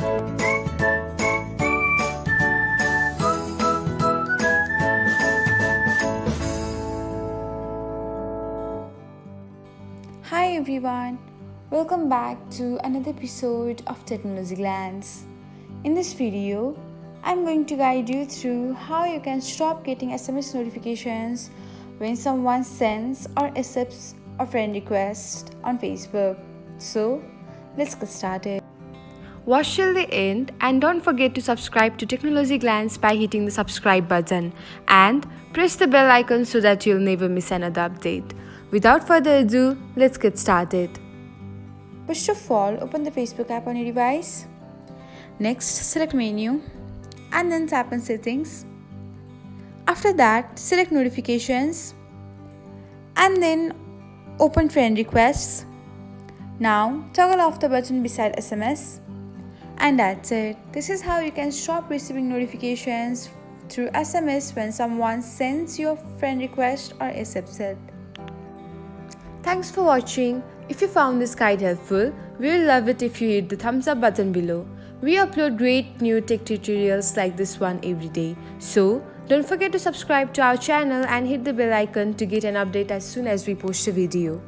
Hi everyone, welcome back to another episode of Technologyglance. In this video, I'm going to guide you through how you can stop getting SMS notifications when someone sends or accepts a friend request on Facebook. So, let's get started. Watch till the end and don't forget to subscribe to Technologyglance by hitting the subscribe button and press the bell icon so that you'll never miss another update. Without further ado, let's get started. First of all, open the Facebook app on your device. Next, select menu and then tap on settings. After that, select notifications and then open friend requests. Now, toggle off the button beside SMS. And that's it. This is how you can stop receiving notifications through SMS when someone sends you a friend request or accepts it. Thanks for watching. If you found this guide helpful, we will love it if you hit the thumbs up button below. We upload great new tech tutorials like this one every day. So, don't forget to subscribe to our channel and hit the bell icon to get an update as soon as we post a video.